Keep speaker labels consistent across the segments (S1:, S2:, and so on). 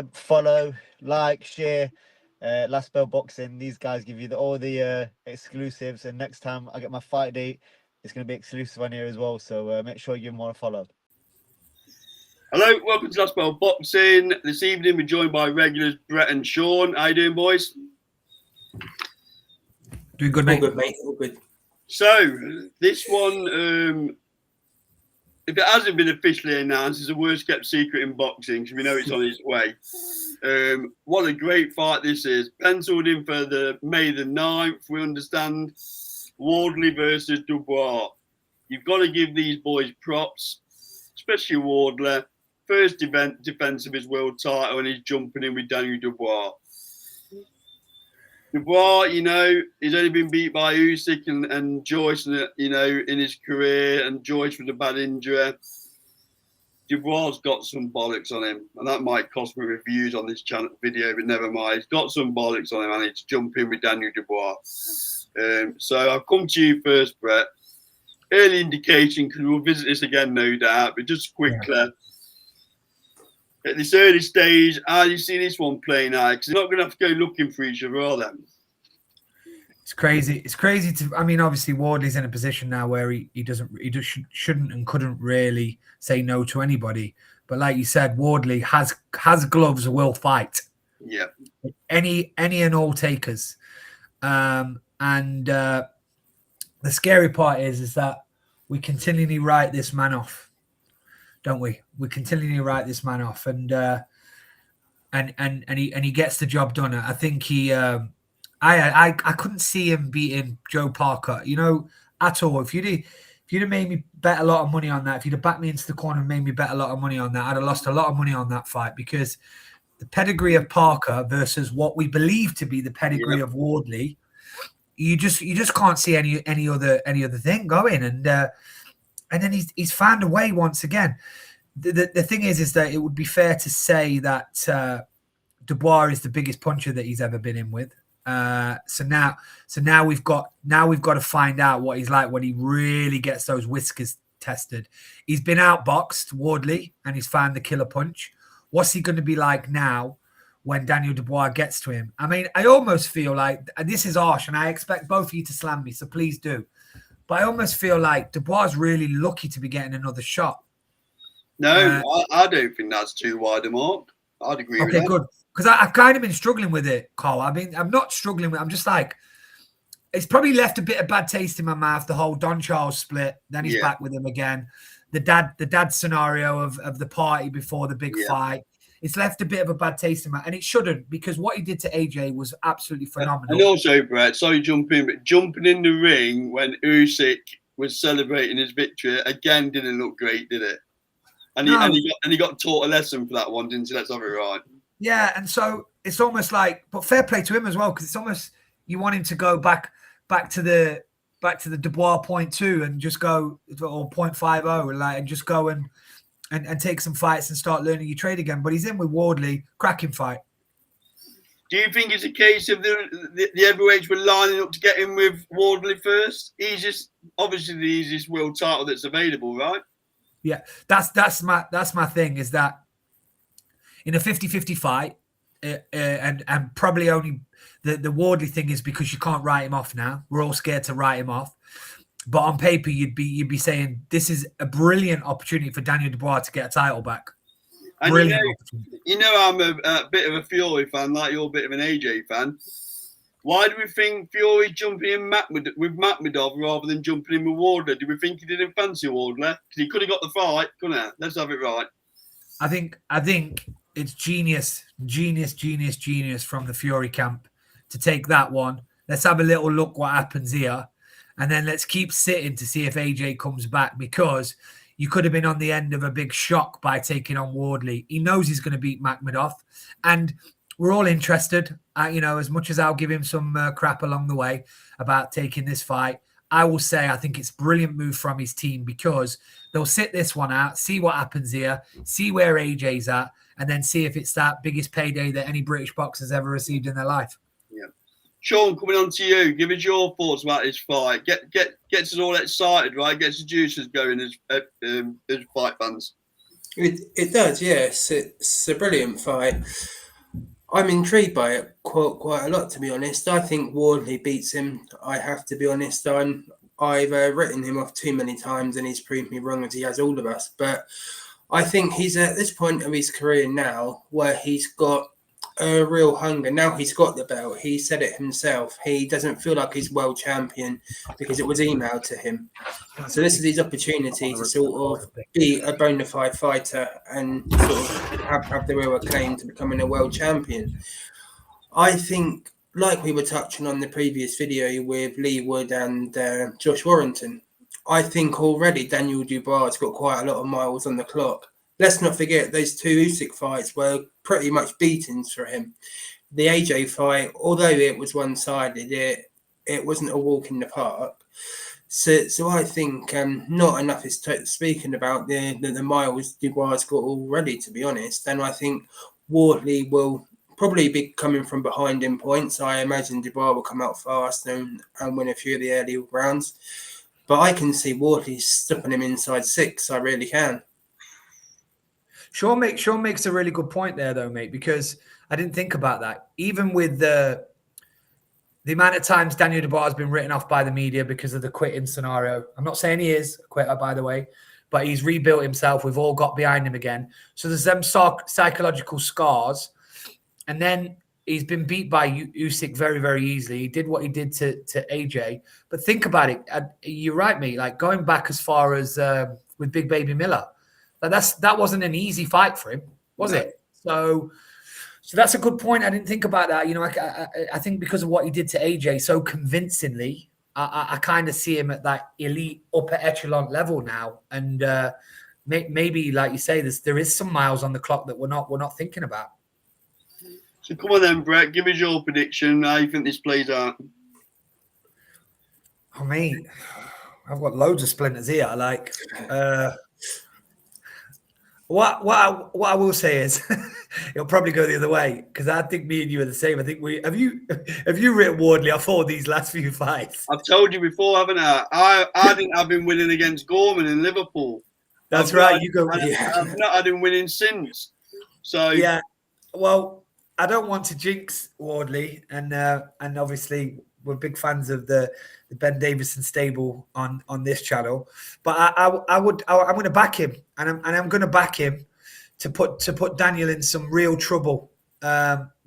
S1: subscribe, follow, like, share. Last Bell Boxing. These guys give you all the exclusives, and next time I get my fight date, it's going to be exclusive on here as well. So make sure you give them all a follow.
S2: Hello, welcome to Last Bell Boxing. This evening we're joined by regulars Brett and Sean. How you doing, boys?
S3: Doing good, mate.
S4: All good, mate. All good.
S2: So this one, if it hasn't been officially announced, is the worst kept secret in boxing because we know it's on its way. What a great fight this is. Penciled in for the May the 9th, we understand. Wardley versus Dubois. You've got to give these boys props, especially Wardley. First defense of his world title, and he's jumping in with Daniel Dubois. Dubois, you know, he's only been beat by Usyk and Joyce, you know, in his career, and Joyce with a bad injury. Dubois got some bollocks on him, and that might cost me reviews on this channel video, but never mind. He's got some bollocks on him, and he's jumping with Daniel Dubois. So I'll come to you first, Brett. Early indication, because we'll visit this again, no doubt, but just quickly, at this early stage, how do you see this one playing out? Because they're not going to have to go looking for each other, are they?
S3: It's crazy. It's crazy to. I mean, obviously, Wardley's in a position now where he shouldn't and couldn't really say no to anybody. But like you said, Wardley has gloves, will fight.
S2: Yeah.
S3: Any and all takers. The scary part is that we continually write this man off, don't we? We continually write this man off, and he gets the job done. I think he. I couldn't see him beating Joe Parker, you know, at all. If you'd have made me bet a lot of money on that, if you'd have backed me into the corner and made me bet a lot of money on that, I'd have lost a lot of money on that fight, because the pedigree of Parker versus what we believe to be the pedigree of Wardley, you just can't see any other thing going. And then he's found a way once again. The thing is that it would be fair to say that Dubois is the biggest puncher that he's ever been in with. So now we've got to find out what he's like when he really gets those whiskers tested. He's been outboxed, Wardley, and he's found the killer punch. What's he going to be like now when Daniel Dubois gets to him? I mean, I almost feel like, and this is harsh, and I expect both of you to slam me, so please do. But I almost feel like Dubois is really lucky to be getting another shot.
S2: No, I don't think that's too wide a mark. I'd agree with that.
S3: Okay, good. Because I've kind of been struggling with it, Carl. I mean, I'm not struggling with it. I'm just like, it's probably left a bit of bad taste in my mouth, the whole Don Charles split. Then he's back with him again. The dad scenario of the party before the big fight. It's left a bit of a bad taste in my, and it shouldn't, because what he did to AJ was absolutely phenomenal.
S2: And also, Brett, sorry jumping, but jumping in the ring when Usyk was celebrating his victory again didn't look great, did it? And he got taught a lesson for that one, didn't he? Let's have it right.
S3: Yeah, and so it's almost like, but fair play to him as well, because it's almost, you want him to go back to the Dubois 0.2 and just go, or 0.50, and just go and take some fights and start learning your trade again. But he's in with Wardley, cracking fight.
S2: Do you think it's a case of the heavyweights were lining up to get in with Wardley first? Obviously the easiest world title that's available, right?
S3: Yeah, that's my thing, is that in a 50-50 fight, and probably only the Wardley thing is because you can't write him off now. We're all scared to write him off. But on paper, you'd be saying this is a brilliant opportunity for Daniel Dubois to get a title back.
S2: And
S3: brilliant
S2: opportunity. You know, I'm a bit of a Fury fan, like you're a bit of an AJ fan. Why do we think Fury's jumping in with Makhmudov rather than jumping in with Wardley? Do we think he didn't fancy Wardley? Because he could have got the fight, couldn't he? Let's have it right.
S3: I think it's genius from the Fury camp to take that one. Let's have a little look what happens here. And then let's keep sitting to see if AJ comes back, because you could have been on the end of a big shock by taking on Wardley. He knows he's going to beat Makhmudov. And we're all interested. As much as I'll give him some crap along the way about taking this fight, I will say I think it's a brilliant move from his team, because they'll sit this one out, see what happens here, see where AJ's at, and then see if it's that biggest payday that any British boxer's ever received in their life.
S2: Yeah. Sean, coming on to you, give us your thoughts about this fight. Gets us all excited, right? Gets the juices going as fight fans.
S4: It does, yes. It's a brilliant fight. I'm intrigued by it quite a lot, to be honest. I think Wardley beats him. I have to be honest. I've written him off too many times, and he's proved me wrong as he has all of us. But I think he's at this point of his career now where he's got a real hunger. Now he's got the belt. He said it himself. He doesn't feel like he's world champion because it was emailed to him. So this is his opportunity to sort of be a bona fide fighter and sort of have the real acclaim to becoming a world champion. I think, like we were touching on the previous video with Lee Wood and Josh Warrington, I think already Daniel Dubois has got quite a lot of miles on the clock. Let's not forget those two Usyk fights were pretty much beatings for him. The AJ fight, although it was one-sided, it wasn't a walk in the park. So I think not enough is speaking about the miles Dubois has got already, to be honest. And I think Wardley will probably be coming from behind in points. I imagine Dubois will come out fast and win a few of the early rounds. But I can see Wardley stopping him inside 6. I really can.
S3: Sean makes a really good point there, though, mate, because I didn't think about that. Even with the amount of times Daniel Dubois has been written off by the media because of the quitting scenario. I'm not saying he is a quitter, by the way, but he's rebuilt himself. We've all got behind him again. So there's them psychological scars. And then he's been beat by Usyk very, very easily. He did what he did to AJ. But think about it. You're right, mate. Like going back as far as with Big Baby Miller. That wasn't an easy fight for him, was it? So that's a good point. I didn't think about that. You know, I think because of what he did to AJ so convincingly, I kind of see him at that elite upper echelon level now. And maybe, like you say, there is some miles on the clock that we're not thinking about.
S2: So come on then, Brett. Give us your prediction. How you think this plays out?
S3: Oh, mate, I've got loads of splinters here. Like, what I will say is, it'll probably go the other way because I think me and you are the same. I think have you written Wardley off all these last few fights?
S2: I've told you before, haven't I? I didn't have him winning against Gorman in Liverpool.
S3: That's right.
S2: I've not had him winning since. So
S3: yeah. Well, I don't want to jinx Wardley, and obviously we're big fans of the Ben Davison stable on this channel. But I'm going to back him, and I'm going to back him to put Daniel in some real trouble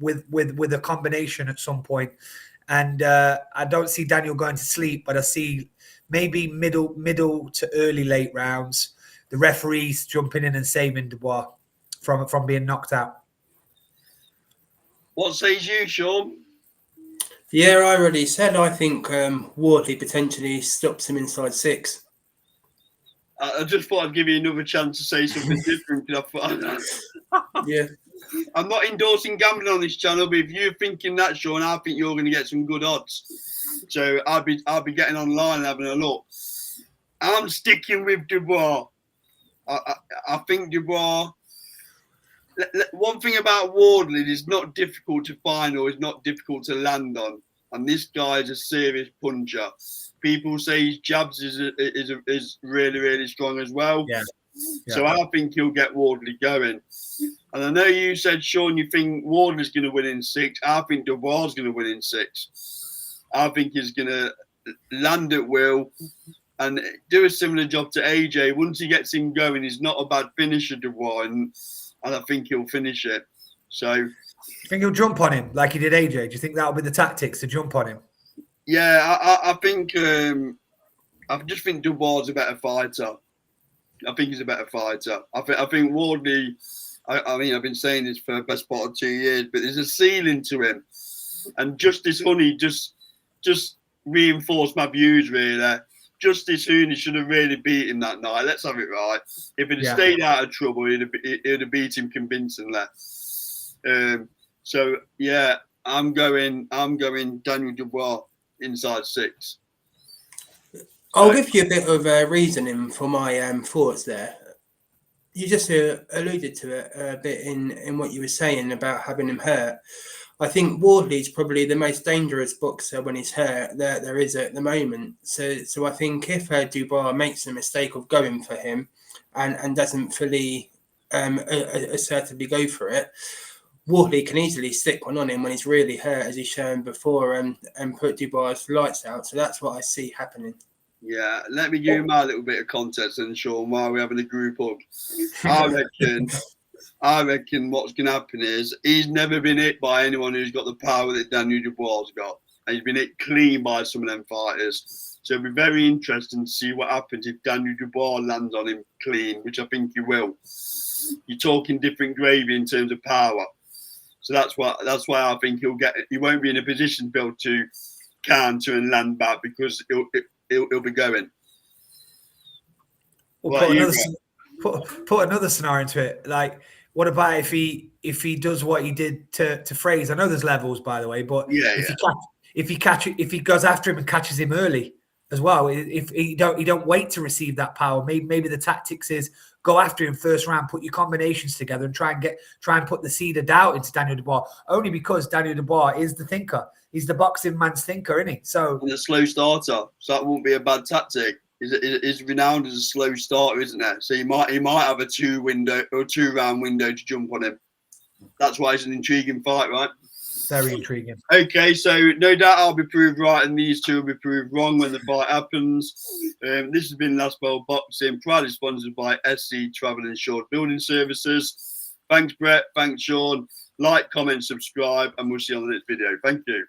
S3: with a combination at some point. And I don't see Daniel going to sleep, but I see maybe middle to early late rounds. The referees jumping in and saving Dubois from being knocked out.
S2: What says you, Sean?
S4: Yeah, I already said I think Wardley potentially stops him inside 6.
S2: I just thought I'd give you another chance to say something different.
S4: Yeah.
S2: I'm not endorsing gambling on this channel, but if you're thinking that, Sean, I think you're going to get some good odds. So I'll be getting online and having a look. I'm sticking with Dubois. I think Dubois. One thing about Wardley is not difficult to find or is not difficult to land on, and this guy is a serious puncher. People say his jabs is really, really strong as well.
S3: Yeah.
S2: So I think he'll get Wardley going. And I know you said, Sean, you think Wardley's going to win in 6. I think Dubois is going to win in 6. I think he's going to land at will and do a similar job to AJ. Once he gets him going, he's not a bad finisher, Dubois, and I think he'll finish it. So,
S3: you think he'll jump on him like he did AJ? Do you think that'll be the tactics to jump on him?
S2: Yeah, I think I just think Dubois is a better fighter. I think he's a better fighter. I think Wardley. I mean, I've been saying this for the best part of 2 years, but there's a ceiling to him, and Justice Honey just reinforced my views. Really, Justice Honey should have really beat him that night. Let's have it right. If he'd have stayed out of trouble, he'd have beat him convincingly. So yeah, I'm going Daniel Dubois inside 6.
S4: I'll give you a bit of reasoning for my thoughts there. You just alluded to it a bit in what you were saying about having him hurt. I think Wardley's probably the most dangerous boxer when he's hurt there is at the moment. So I think if Dubois makes a mistake of going for him and doesn't fully assertively go for it. Wardley can easily stick one on him when he's really hurt, as he's shown before, and put Dubois' lights out. So that's what I see happening.
S2: Yeah, let me give you my little bit of context and Sean, while we're having a group hug. I reckon what's going to happen is he's never been hit by anyone who's got the power that Daniel Dubois got. And he's been hit clean by some of them fighters. So it'll be very interesting to see what happens if Daniel Dubois lands on him clean, which I think he will. You're talking different gravy in terms of power. So that's why I think he won't be in a position to be able to counter and land back because he'll be going.
S3: We'll put another scenario into it. Like, what about if he does what he did to Fraser? I know there's levels, by the way, but if he goes after him and catches him early as well, if he don't wait to receive that power, maybe the tactics is go after him first round, put your combinations together, and try and put the seed of doubt into Daniel Dubois. Only because Daniel Dubois is the thinker. He's the boxing man's thinker, isn't he? So
S2: and a slow starter, so that won't be a bad tactic. He's renowned as a slow starter, isn't there? So he might have a 2-round window to jump on him. That's why it's an intriguing fight, right?
S3: Very intriguing.
S2: Okay, so no doubt I'll be proved right, and these two will be proved wrong when the fight happens. This has been Last Bell Boxing, proudly sponsored by SC Travel Insured Building Services. Thanks, Brett. Thanks, Sean. Like, comment, subscribe, and we'll see you on the next video. Thank you.